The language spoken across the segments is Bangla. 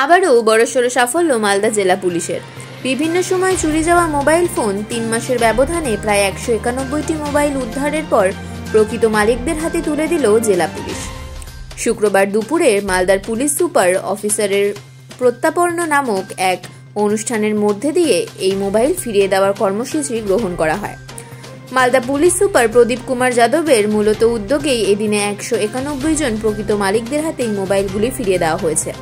আবারও বড়সড় সাফল্য মালদা জেলা পুলিশের। বিভিন্ন সময় চুরি যাওয়া মোবাইল ফোন 3 মাসের ব্যবধানে প্রায় 191টি মোবাইল উদ্ধারের পর প্রকৃত মালিকদের হাতে তুলে দিল জেলা পুলিশ। শুক্রবার দুপুরে মালদার পুলিশ সুপার অফিসারের প্রত্যাপর্ণ নামক এক অনুষ্ঠানের মধ্যে দিয়ে এই মোবাইল ফিরিয়ে দেওয়ার কর্মসূচি গ্রহণ করা হয়। মালদা পুলিশ সুপার প্রদীপ কুমার যাদবের মূলত উদ্যোগেই এদিনে 191 জন প্রকৃত মালিকদের হাতে এই মোবাইলগুলি ফিরিয়ে দেওয়া হয়েছে।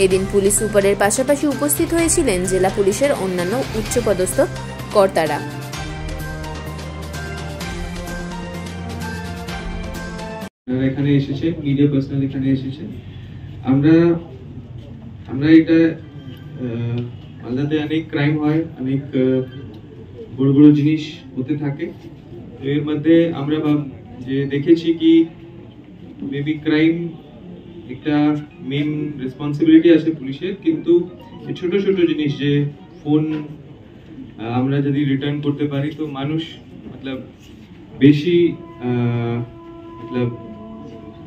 এদিন পুলিশ সুপারের পাশাপাশি উপস্থিত হয়েছিলেন জেলা পুলিশের অন্যান্য উচ্চপদস্থ কর্তারা। এখানে এসেছে, মিডিয়া পার্সোনাল এখানে এসেছে। আমরা এটা মালদাতে অনেক ক্রাইম হয়, অনেক বড় বড় জিনিস হতে থাকে। এর মধ্যে আমরা যে দেখেছি কি মেবি ক্রাইম একটা মেন রেসপন্সিবিলিটি আছে পুলিশের, কিন্তু ছোট ছোট জিনিস যে ফোন আমরা যদি রিটার্ন করতে পারি তো মানুষ মতলব বেশি মতলব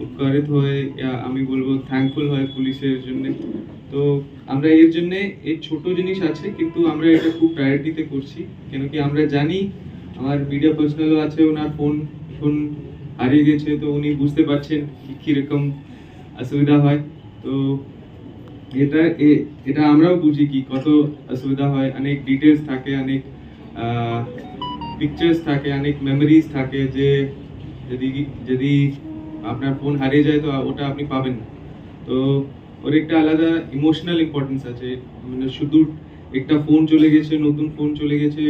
উপকারিত হয়, আমি বলবো থ্যাঙ্কফুল হয় পুলিশের জন্য। তো আমরা এর জন্য এই ছোট জিনিস আছে, কিন্তু আমরা এটা খুব প্রায়োরিটিতে করছি, কেন কি আমরা জানি আমার মিডিয়া পার্সোনালও আছে, ওনার ফোন হারিয়ে গেছে, তো উনি বুঝতে পারছেন কিরকম অসুবিধা হয়। তো এটা আমরাও বুঝি কি কত অসুবিধা হয়, অনেক ডিটেলস থাকে, অনেক পিকচার্স থাকে, অনেক মেমোরিজ থাকে, যে যদি আপনার ফোন হারিয়ে যায় তো ওটা আপনি পাবেন না। তো ওর একটা আলাদা ইমোশনাল ইম্পর্টেন্স আছে, মানে শুধু একটা ফোন চলে গেছে, নতুন ফোন চলে গেছে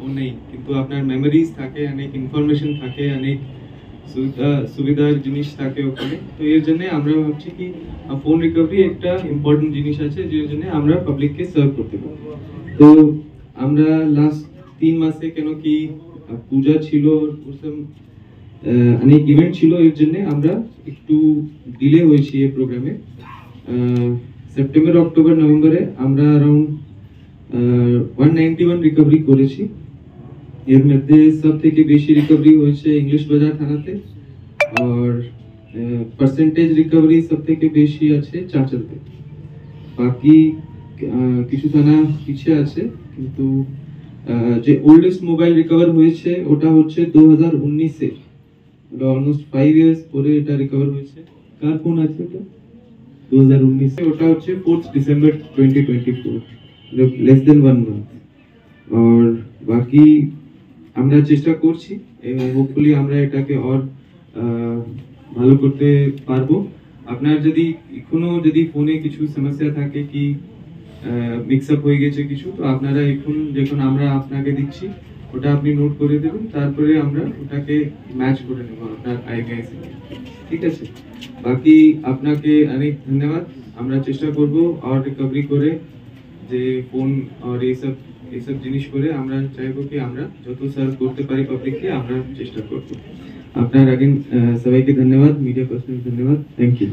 ও নেই, কিন্তু আপনার মেমোরিজ থাকে, অনেক ইনফরমেশন থাকে, অনেক সুবিধার জিনিস থাকে ওখানে। তো এর জন্য আমরা ভাবছি কি ফোন রিকভারি একটা ইম্পর্টেন্ট জিনিস আছে, যে জন্য আমরা পাবলিককে সার্ভ করতে পারি। তো আমরা লাস্ট 3 মাসে কেন কি পূজা ছিল, অনেক ইভেন্ট ছিল, এর জন্য আমরা একটু ডিলে হয়েছি এই প্রোগ্রামে। সেপ্টেম্বর, অক্টোবর, নভেম্বরে আমরা অ্যারাউন্ড 191 রিকভারি করেছি। এর মধ্যে সব থেকে বেশি রিকভারি হয়েছে ইংলিশ বাজার থানাতে, আর পার্সেন্টেজ রিকভারি সব থেকে বেশি আছে চাঁচলতে। বাকি কিছু থানা পিছিয়ে আছে, কিন্তু যে ওল্ডেস্ট মোবাইল রিকভার হয়েছে ওটা হচ্ছে 2019-এ, অলমোস্ট 5 ইয়ার্স পরে এটা রিকভার হয়েছে। কার ফোন আছে এটা? 2019-এ, ওটা হচ্ছে 4 ডিসেম্বর 2024, লেস দেন 1 মান্থ। আর বাকি আমরা চেষ্টা করছি, হোপফুলি আমরা এটাকে আর ভালো করতে পারবো। আপনার যদি যদি ফোনে কিছু সমস্যা থাকে কি মিক্স আপ হয়ে গেছে কিছু, তো আপনারা এখন যখন আমরা আপনাকে দিচ্ছি ওটা আপনি নোট করে দেবেন, তারপরে আমরা ওটাকে ম্যাচ করে নেব আপনার আইডিয়া থেকে, ঠিক আছে? বাকি আপনাকে অনেক ধন্যবাদ। আমরা চেষ্টা করব আর রিকভারি করে যে ফোন আর এইসব জিনিস করে আমরা চাইবো কি আমরা যত সার্ভ করতে পারি পাবলিককে আমরা চেষ্টা করব। আপনার আগে সবাইকে ধন্যবাদ, মিডিয়া পার্সন ধন্যবাদ, থ্যাংক ইউ।